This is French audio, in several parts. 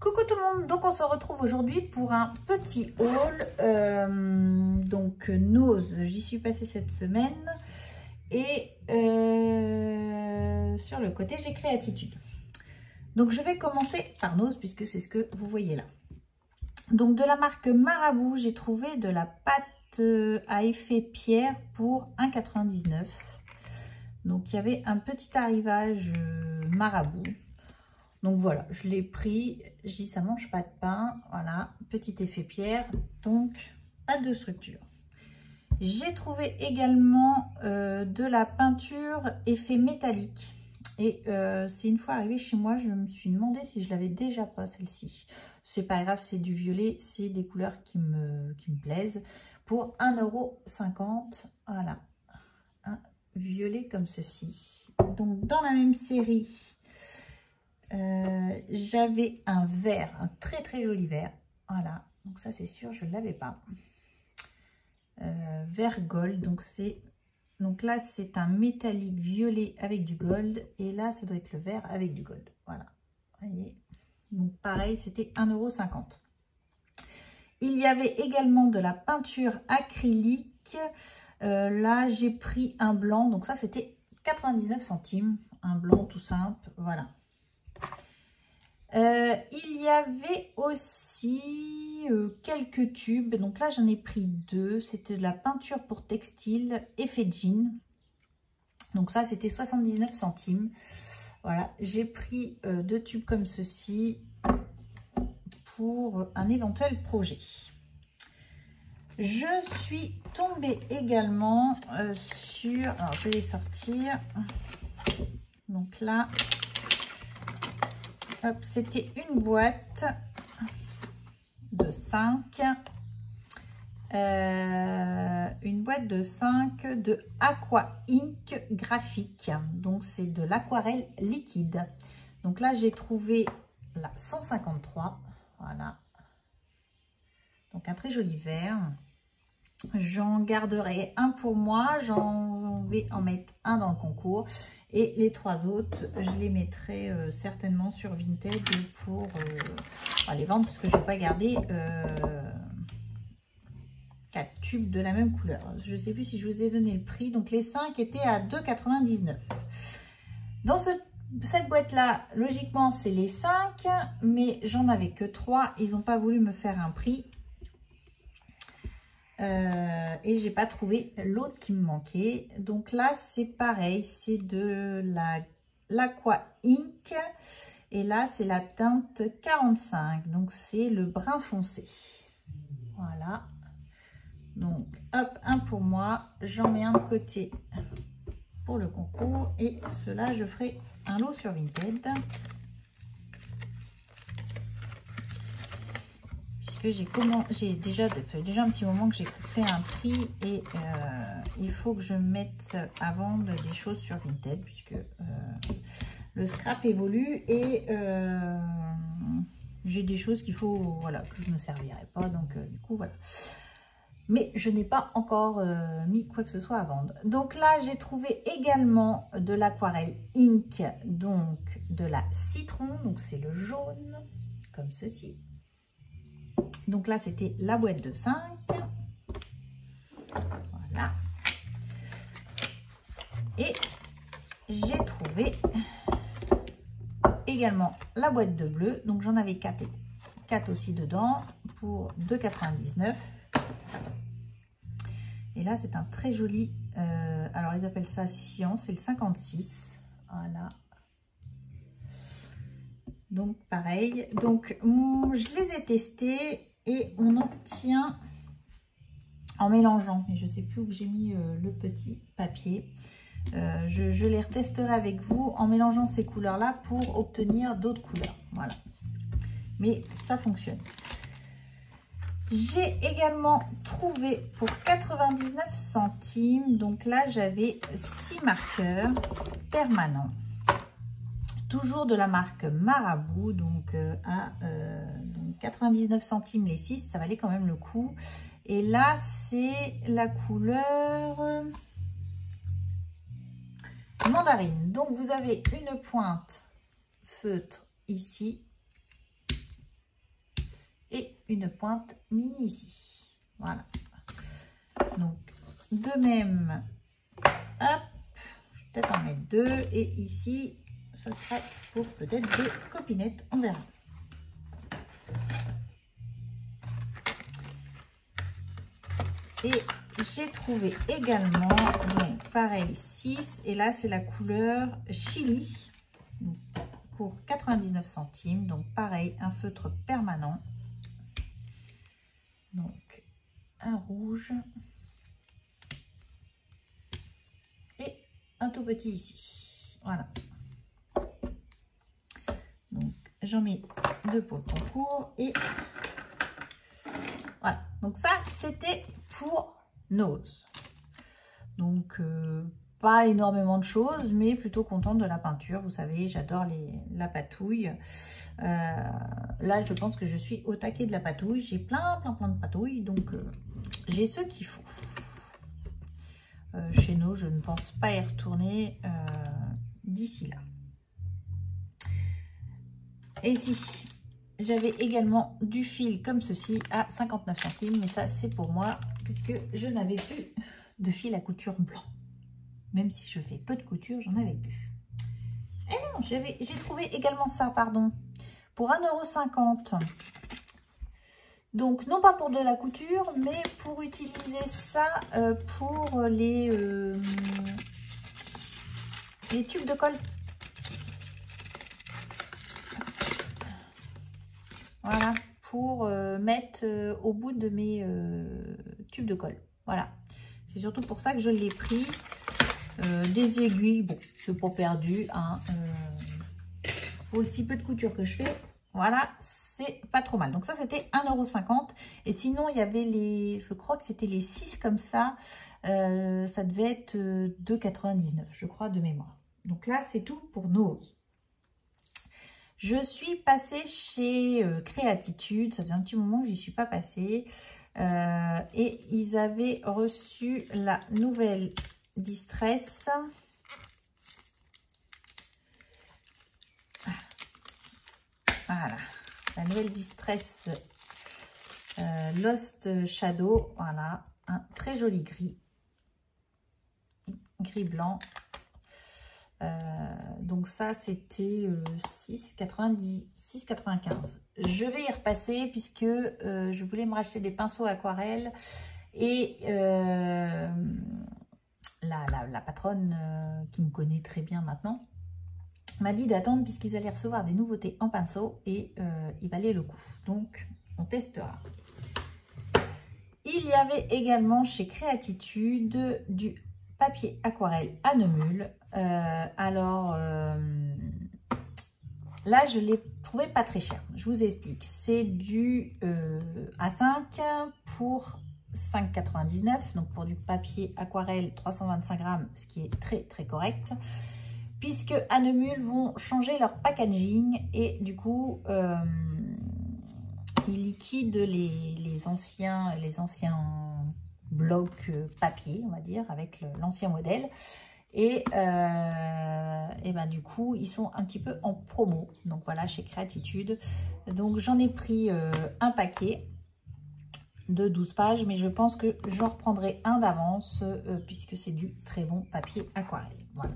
Coucou tout le monde, donc on se retrouve aujourd'hui pour un petit haul, donc Nose, j'y suis passée cette semaine et sur le côté j'ai Créatitude. Donc je vais commencer par Nose puisque c'est ce que vous voyez là. Donc de la marque Marabout, j'ai trouvé de la pâte à effet pierre pour 1,99 €. Donc il y avait un petit arrivage Marabout. Donc voilà, je l'ai pris, je dis ça mange pas de pain, voilà, petit effet pierre, donc pas de structure. J'ai trouvé également de la peinture effet métallique. Et c'est une fois arrivé chez moi, je me suis demandé si je l'avais déjà pas celle-ci. C'est pas grave, c'est du violet, c'est des couleurs qui me plaisent. Pour 1,50 €, voilà, un violet comme ceci. Donc dans la même série, j'avais un vert, un très joli vert, voilà, donc ça c'est sûr je ne l'avais pas, vert gold, donc là c'est un métallique violet avec du gold et là ça doit être le vert avec du gold, voilà, voyez, donc pareil c'était 1,50 €. Il y avait également de la peinture acrylique, là j'ai pris un blanc, donc ça c'était 99 centimes, un blanc tout simple, voilà. Il y avait aussi quelques tubes, donc là j'en ai pris deux, c'était de la peinture pour textile effet jean, donc ça c'était 79 centimes, voilà, j'ai pris deux tubes comme ceci pour un éventuel projet. Je suis tombée également sur, alors je vais les sortir, donc là c'était une boîte de 5, de Aqua Ink graphique, donc c'est de l'aquarelle liquide. Donc là j'ai trouvé la 153, voilà, donc un très joli vert. J'en garderai un pour moi, j'en vais en mettre un dans le concours et les trois autres je les mettrai certainement sur Vinted pour les vendre, parce que je ne vais pas garder 4 tubes de la même couleur. Je ne sais plus si je vous ai donné le prix, donc les 5 étaient à 2,99 €. Dans cette boîte là logiquement c'est les 5, mais j'en avais que 3, ils n'ont pas voulu me faire un prix. Et j'ai pas trouvé l'autre qui me manquait, donc là c'est pareil, c'est de l'Aqua Ink et là c'est la teinte 45, donc c'est le brun foncé, voilà, donc hop, un pour moi, j'en mets un de côté pour le concours et cela je ferai un lot sur Vinted. J'ai déjà un petit moment que j'ai fait un tri et il faut que je mette à vendre des choses sur Vinted puisque le scrap évolue et j'ai des choses qu'il faut, voilà, que je ne servirai pas, donc du coup voilà. Mais je n'ai pas encore mis quoi que ce soit à vendre. Donc là j'ai trouvé également de l'aquarelle ink, donc de la citron, donc c'est le jaune comme ceci. Donc là, c'était la boîte de 5. Voilà. Et j'ai trouvé également la boîte de bleu. Donc j'en avais 4 aussi dedans pour 2,99 €. Et là, c'est un très joli... alors, ils appellent ça Cyan, c'est le 56. Voilà. Donc pareil, donc je les ai testés et on obtient en mélangeant, mais je sais plus où j'ai mis le petit papier, je les retesterai avec vous en mélangeant ces couleurs là pour obtenir d'autres couleurs, voilà, mais ça fonctionne. J'ai également trouvé pour 99 centimes, donc là j'avais 6 marqueurs permanents, toujours de la marque Marabout, donc à 99 centimes les 6, ça valait quand même le coup. Et là, c'est la couleur mandarine. Donc, vous avez une pointe feutre ici une pointe mini ici. Voilà. Donc, de même, hop, je vais peut-être en mettre 2. Et ici, ce serait pour peut-être des copinettes, on verra. Et j'ai trouvé également, donc pareil, 6. Et là, c'est la couleur Chili pour 99 centimes. Donc, pareil, un feutre permanent. Donc, un rouge. Et un tout petit ici. Voilà. Donc, j'en mets 2 pour le concours. Et voilà. Donc, ça, c'était pour Nose. Donc, pas énormément de choses, mais plutôt contente de la peinture. Vous savez, j'adore la patouille. Là, je pense que je suis au taquet de la patouille. J'ai plein de patouilles, donc j'ai ce qu'il faut. Chez nous, je ne pense pas y retourner d'ici là. Et ici, j'avais également du fil comme ceci à 59 centimes, mais ça, c'est pour moi, puisque je n'avais plus de fil à couture blanc. Même si je fais peu de couture, j'en avais plus. Et non, j'ai trouvé également ça, pardon, pour 1,50 €. Donc, non pas pour de la couture, mais pour utiliser ça pour les tubes de colle. Voilà, pour mettre au bout de mes tubes de colle. Voilà, c'est surtout pour ça que je l'ai pris. Des aiguilles, bon, c'est pas perdu. Hein, pour le si peu de couture que je fais, voilà, c'est pas trop mal. Donc ça, c'était 1,50 €. Et sinon, il y avait les, je crois que c'était les 6 comme ça. Ça devait être 2,99 €, je crois, de mémoire. Donc là, c'est tout pour Nose. Je suis passée chez Créatitude. Ça faisait un petit moment que j'y suis pas passée. Et ils avaient reçu la nouvelle Distress. Voilà, la nouvelle Distress Lost Shadow. Voilà, un très joli gris blanc. Donc ça, c'était 6,95 €. Je vais y repasser puisque je voulais me racheter des pinceaux aquarelles et la patronne qui me connaît très bien maintenant m'a dit d'attendre puisqu'ils allaient recevoir des nouveautés en pinceau et il valait le coup. Donc, on testera. Il y avait également chez Créatitude du papier aquarelle à Neumule. Là, je l'ai trouvé pas très cher. Je vous explique. C'est du A5 pour 5,99 €. Donc, pour du papier aquarelle 325 grammes, ce qui est très, très correct. Puisque à Neumule vont changer leur packaging et du coup, ils liquident les anciens blocs papier, on va dire, avec l'ancien modèle. Et ben, du coup, ils sont un petit peu en promo. Donc voilà, chez Créatitude. Donc j'en ai pris un paquet de 12 pages, mais je pense que j'en reprendrai un d'avance puisque c'est du très bon papier aquarelle. Voilà.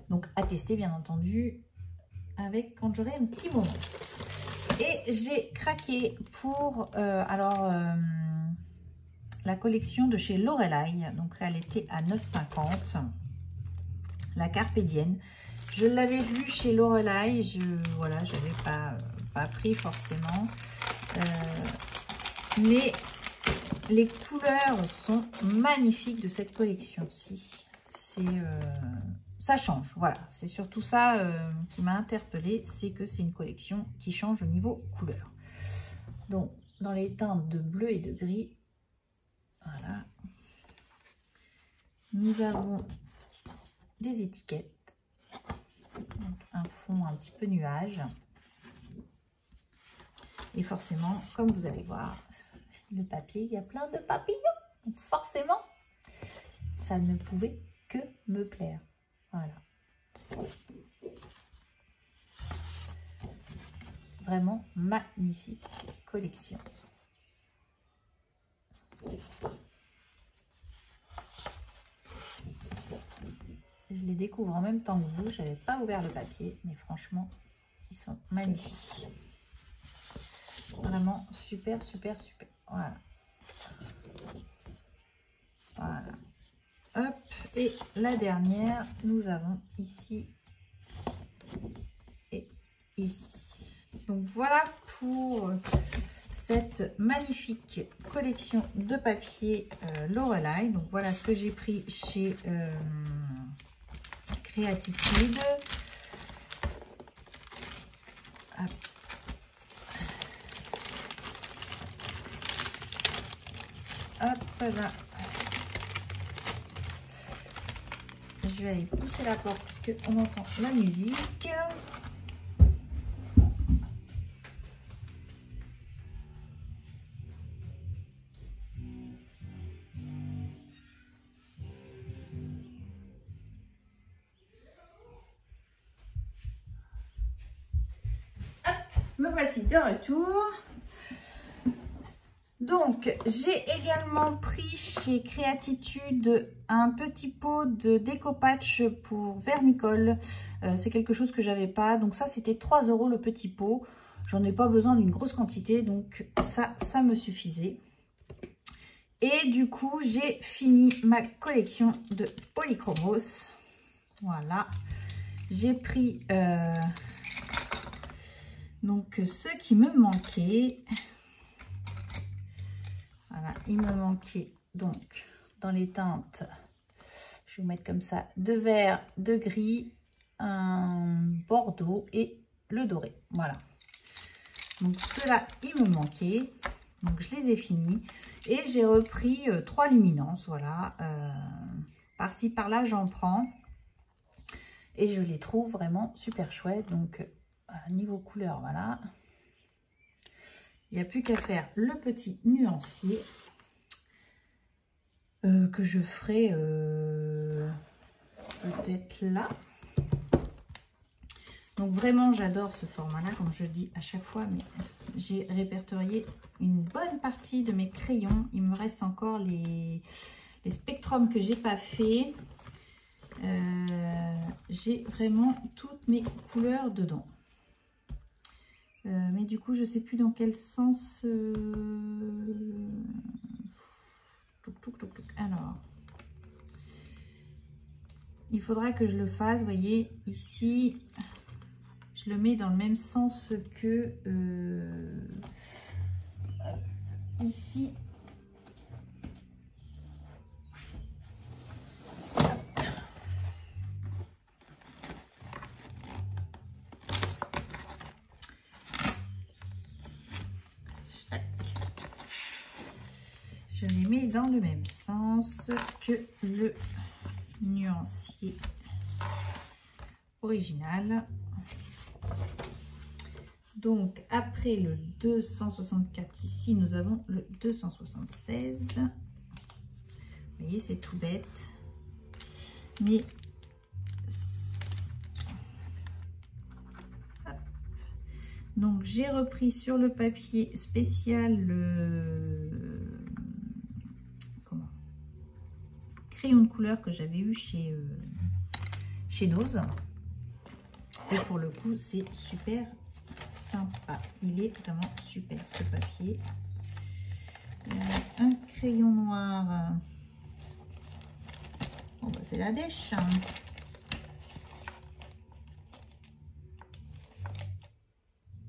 Donc à tester bien entendu avec quand j'aurai un petit moment. Et j'ai craqué pour la collection de chez Lorelai. Donc là, elle était à 9,50 €. La Carpe Diem. Je l'avais vue chez Lorelai. Voilà, je n'avais pas pris forcément. Mais les couleurs sont magnifiques de cette collection-ci. Ça change, voilà. C'est surtout ça qui m'a interpellée. C'est que c'est une collection qui change au niveau couleur. Donc, dans les teintes de bleu et de gris, voilà. Nous avons des étiquettes. Donc, un fond un petit peu nuage. Et forcément, comme vous allez voir, le papier, il y a plein de papillons. Donc forcément, ça ne pouvait que me plaire. Voilà. Vraiment magnifique collection. Je les découvre en même temps que vous. Je n'avais pas ouvert le papier, mais franchement, ils sont magnifiques. Vraiment super, super, super. Voilà. Voilà. Hop. Et la dernière, nous avons ici et ici. Donc voilà pour cette magnifique collection de papier Lorelei. Donc voilà ce que j'ai pris chez Créatitude. Hop. Hop là. Je vais aller pousser la porte puisque on entend la musique. Hop, me voici de retour. Donc, j'ai également pris chez Créatitude un petit pot de découpage pour vernicole. C'est quelque chose que j'avais pas. Donc ça, c'était 3 € le petit pot. J'en ai pas besoin d'une grosse quantité. Donc ça me suffisait. Et du coup, j'ai fini ma collection de polychromos. Voilà. J'ai pris donc ce qui me manquait. Voilà, il me manquait donc dans les teintes, je vais vous mettre comme ça, de vert, de gris, un bordeaux et le doré. Voilà. Donc ceux-là, il me manquait. Donc je les ai finis. Et j'ai repris 3 luminances. Voilà. Par-ci, par-là, j'en prends. Et je les trouve vraiment super chouettes. Donc niveau couleur, voilà. Il n'y a plus qu'à faire le petit nuancier que je ferai peut-être là. Donc vraiment, j'adore ce format-là, comme je dis à chaque fois. Mais j'ai répertorié une bonne partie de mes crayons. Il me reste encore les spectrums que j'ai pas fait. J'ai vraiment toutes mes couleurs dedans. Mais du coup, je sais plus dans quel sens. Alors, il faudra que je le fasse. Vous voyez, ici, je le mets dans le même sens que ici. Je les mets dans le même sens que le nuancier original. Donc, après le 264 ici, nous avons le 276. Vous voyez, c'est tout bête. Mais donc, j'ai repris sur le papier spécial le crayon de couleur que j'avais eu chez Nose. Et pour le coup, c'est super sympa. Il est vraiment super, ce papier. Un crayon noir. Bon, bah, c'est la dèche.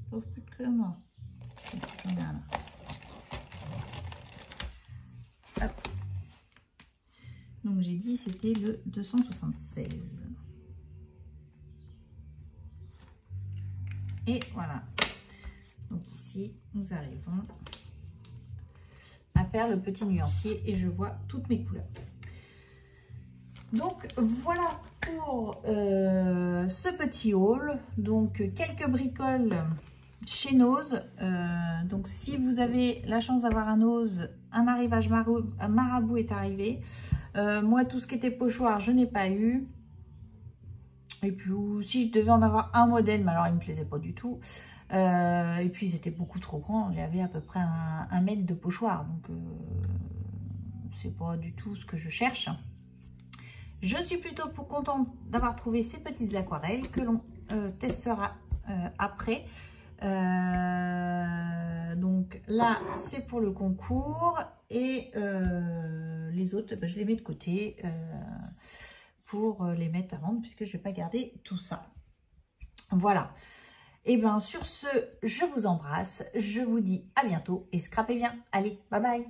Je trouve plus de crayon noir. J'en ai un là. Hop. Donc j'ai dit c'était le 276. Et voilà. Donc ici, nous arrivons à faire le petit nuancier et je vois toutes mes couleurs. Donc voilà pour ce petit haul. Donc quelques bricoles chez Nose. Donc si vous avez la chance d'avoir un Nose, un arrivage marabout est arrivé. Moi, tout ce qui était pochoir, je n'ai pas eu. Et puis, si je devais en avoir un modèle, mais alors il ne me plaisait pas du tout. Et puis ils étaient beaucoup trop grands, j'avais à peu près 1 mètre de pochoir, donc c'est pas du tout ce que je cherche. Je suis plutôt contente d'avoir trouvé ces petites aquarelles que l'on testera après. Donc là c'est pour le concours et les autres je les mets de côté pour les mettre à vendre puisque je vais pas garder tout ça. Voilà, et bien sur ce je vous embrasse, je vous dis à bientôt et scrapez bien, allez bye bye.